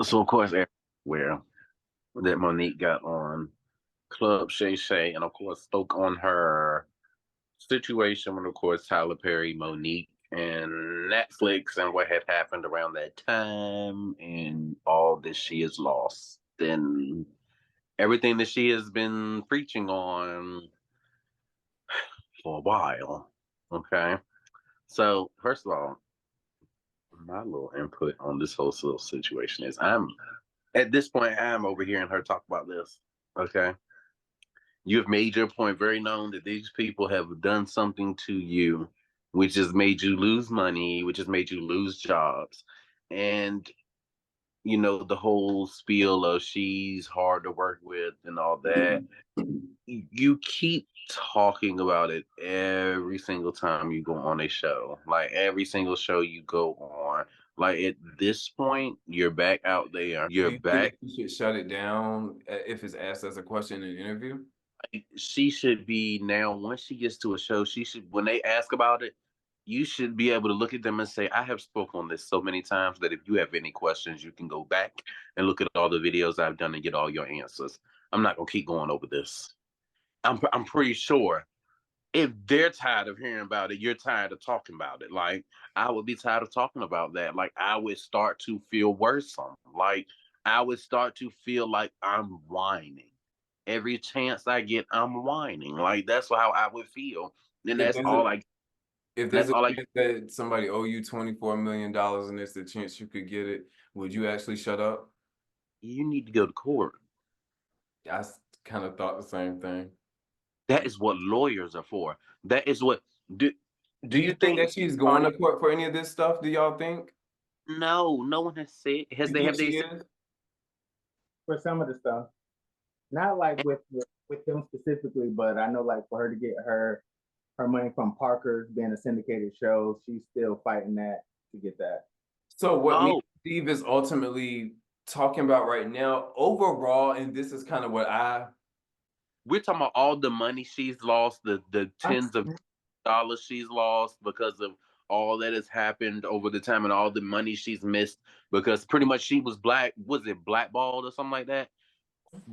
So of course, everywhere that Monique got on Club Shay Shay, and of course spoke on her situation with, of course, Tyler Perry, Monique, and Netflix, and what had happened around that time, and all that she has lost, and everything that she has been preaching on for a while. Okay, so first of all, my little input on this whole little situation is I'm at this point I'm overhearing her talk about this. Okay, you have made your point very known that these people have done something to you, which has made you lose money, which has made you lose jobs. And, the whole spiel of she's hard to work with and all that. You keep talking about it every single time you go on a show. Like every single show you go on. Like at this point, you're back out there. Do You're you think that back. you should shut it down if it's asked as a question in an interview? She should be now, once she gets to a show, she should, when they ask about it, you should be able to look at them and say, I have spoken on this so many times that if you have any questions, you can go back and look at all the videos I've done and get all your answers. I'm not gonna keep going over this. I'm pretty sure if they're tired of hearing about it, you're tired of talking about it. Like I would be tired of talking about that. Like I would start to feel worrisome. Like I would start to feel like I'm whining. Every chance I get, I'm whining. Like that's how I would feel. And If that's there's a all I if there's that's a all I chance that somebody owe you $24 million and there's the chance you could get it, would you actually shut up? you need to go to court. I kind of thought the same thing. That is what lawyers are for. That is what do Do do you you think think that she's going to court for any of this stuff? Do y'all think? no, no one has said has You they think have she they said is? For some of the stuff. Not like with them specifically, but I know like for her to get her money from Parker's being a syndicated show, she's still fighting that to get that. So what me oh and Steve is ultimately talking about right now, overall, and this is kind of what we're talking about all the money she's lost, the I'm tens of dollars she's lost because of all that has happened over the time and all the money she's missed because pretty much she was it blackballed or something like that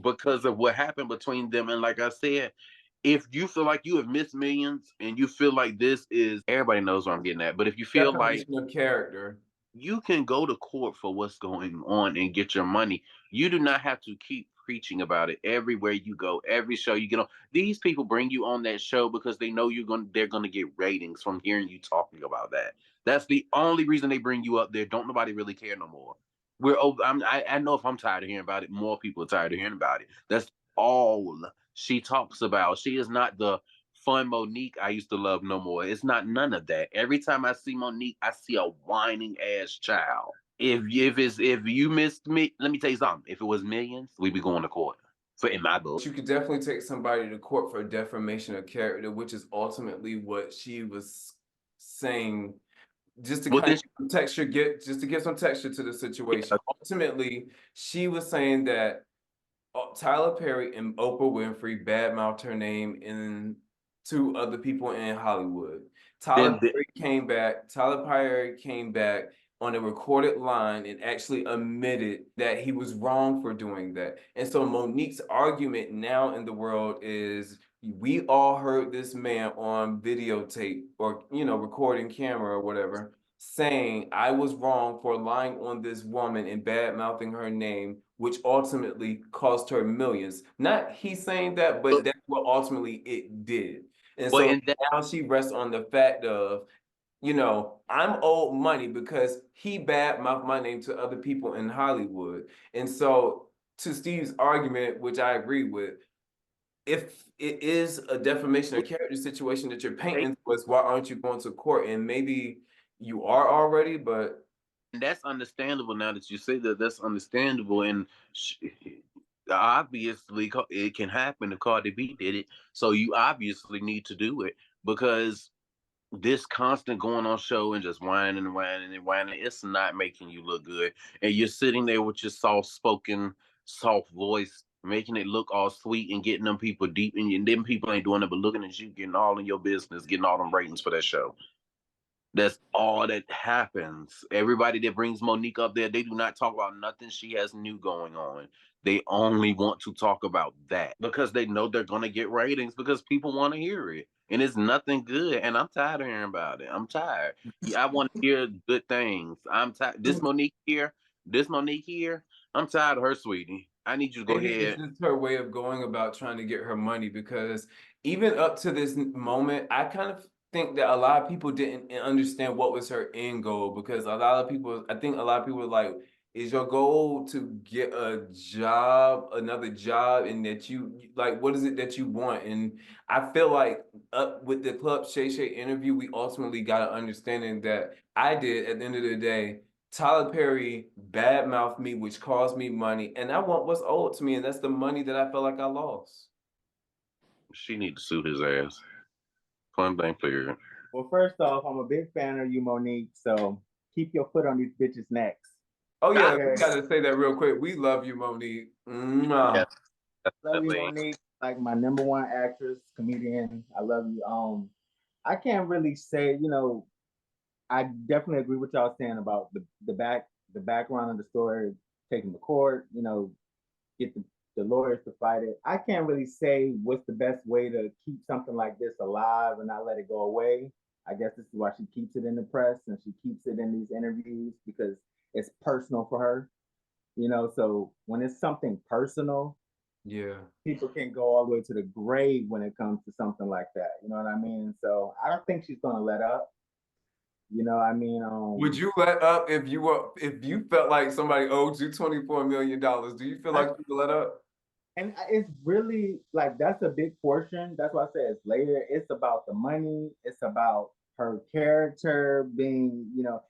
because of what happened between them. And like I said, if you feel like you have missed millions and you feel like this is everybody knows what I'm getting at, but if you feel like definition of character. you can go to court for what's going on and get your money. You do not have to keep preaching about it everywhere you go, every show you get on. These people bring you on that show because they know they're gonna get ratings from hearing you talking about that. That's the only reason they bring you up there. Don't nobody really care no more. We're over. I know if I'm tired of hearing about it, more people are tired of hearing about it. That's all she talks about. She is not the fun Monique I used to love no more. It's not none of that. Every time I see Monique, I see a whining ass child. If you missed me, let me tell you something. If it was millions, we'd be going to court. For in my book. You could definitely take somebody to court for defamation of character, which is ultimately what she was saying. Just to Well, kind then, of texture, just to give some texture to the situation. Ultimately, she was saying that Tyler Perry and Oprah Winfrey badmouthed her name in to other people in Hollywood. then, Tyler Perry came back on a recorded line and actually admitted that he was wrong for doing that. And so Monique's argument now in the world is we all heard this man on videotape or recording camera or whatever saying I was wrong for lying on this woman and bad mouthing her name, which ultimately cost her millions. Not he saying that, but that's what ultimately it did. And well, so and that, now she rests on the fact of, I'm owed money because he bad mouthed my name to other people in Hollywood. And so to Steve's argument, which I agree with, if it is a defamation of character situation that you're painting to us, why aren't you going to court? And maybe you are already, but that's understandable now that you say that. That's understandable, and obviously it can happen if Cardi B did it. So you obviously need to do it because this constant going on show and just whining and whining and whining, it's not making you look good. And you're sitting there with your soft spoken, soft voice, making it look all sweet and getting them people deep. And them people ain't doing it but looking at you, getting all in your business, getting all them ratings for that show. That's all that happens. Everybody that brings Monique up there, they do not talk about nothing she has new going on. They only want to talk about that because they know they're going to get ratings because people want to hear it. And it's nothing good. And I'm tired of hearing about it. I'm tired. Yeah, I want to hear good things. I'm tired. This Monique here, I'm tired of her, sweetie. I need you to go Maybe it's ahead. just her way of going about trying to get her money, because even up to this moment, I kind of think that a lot of people didn't understand what was her end goal, because a lot of people, I think a lot of people were like, is your goal to get a job, another job, and that you like, what is it that you want? And I feel like up with the Club Shay Shay interview, we ultimately got an understanding that I did at the end of the day. Tyler Perry badmouthed me, which cost me money, and I want what's owed to me, and that's the money that I felt like I lost. She need to sue his ass. Plain blank period. Well, first off, I'm a big fan of you, Monique. So keep your foot on these bitches' necks. Oh yeah, we Okay. gotta say that real quick. We love you, Monique. Mwah. Yeah, Love you, definitely. Monique. Like my number one actress, comedian. I love you. I can't really say, I definitely agree with y'all saying about the background of the story, taking the court, get the lawyers to fight it. I can't really say what's the best way to keep something like this alive and not let it go away. I guess this is why she keeps it in the press and she keeps it in these interviews because it's personal for her, So when it's something personal, Yeah. people can go all the way to the grave when it comes to something like that. You know what I mean? So I don't think she's gonna let up. You know, I mean, Would you let up if you felt like somebody owed you $24 million? Do you feel I, like you would let up? and it's really like that's a big portion. That's why I say it's later. It's about the money. It's about her character being,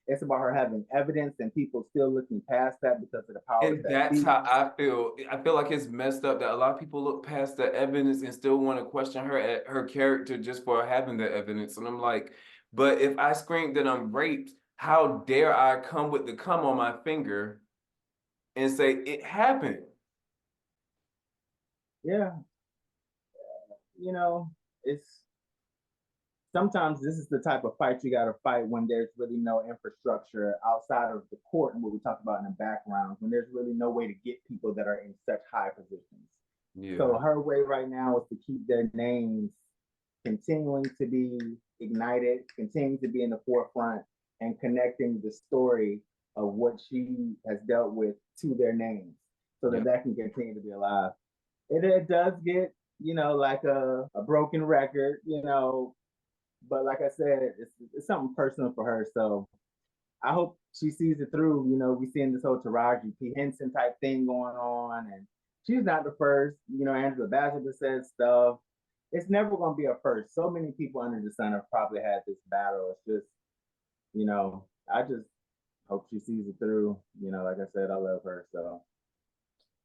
it's about her having evidence and people still looking past that because of the powers And that that's be. how I feel. I feel like it's messed up that a lot of people look past the evidence and still want to question her character just for having the evidence. And I'm like, but if I scream that I'm raped, how dare I come with the cum on my finger and say it happened? Yeah, you know, it's sometimes this is the type of fight you got to fight when there's really no infrastructure outside of the court and what we talked about in the background, when there's really no way to get people that are in such high positions. Yeah. So her way right now is to keep their names continuing to be ignited, continuing to be in the forefront, and connecting the story of what she has dealt with to their names so that Yep. that can continue to be alive. It does get, like a broken record, but like I said, it's something personal for her. So I hope she sees it through. We seeing this whole Taraji P. Henson type thing going on, and she's not the first. Angela Bassett says stuff. It's never going to be a first. So many people under the sun have probably had this battle. It's just, I just hope she sees it through. Like I said, I love her. So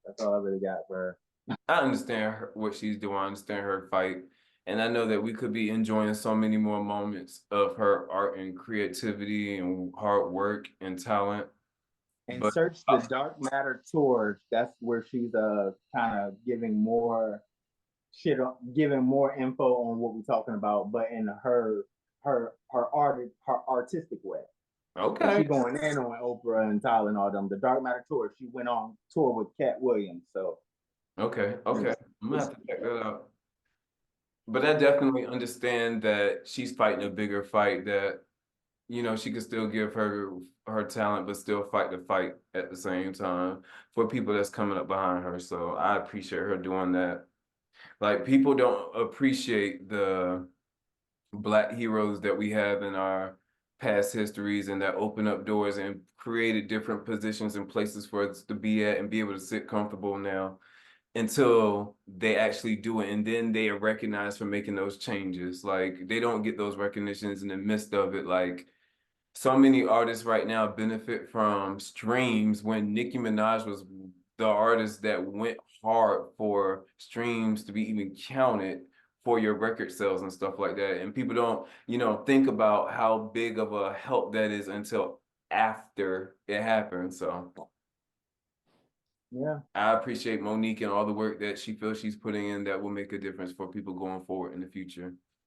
that's all I really got for her. I understand what she's doing. I understand her fight. And I know that we could be enjoying so many more moments of her art and creativity and hard work and talent. And But search the Dark Matter tour. That's where she's kind of giving more shit, giving more info on what we're talking about, but in her artistic way. But okay. she going in on Oprah and Tyler and all them. The Dark Matter tour, she went on tour with Cat Williams. So Okay. Okay. I'm gonna it's have to check that out. But I definitely understand that she's fighting a bigger fight, that she could still give her talent but still fight the fight at the same time for people that's coming up behind her. So I appreciate her doing that. Like, people don't appreciate the Black heroes that we have in our past histories and that open up doors and created different positions and places for us to be at and be able to sit comfortable now until they actually do it, and then they are recognized for making those changes. Like, they don't get those recognitions in the midst of it. Like, so many artists right now benefit from streams when Nicki Minaj was the artist that went hard for streams to be even counted for your record sales and stuff like that. And people don't, think about how big of a help that is until after it happens. So yeah. I appreciate Monique and all the work that she feels she's putting in that will make a difference for people going forward in the future.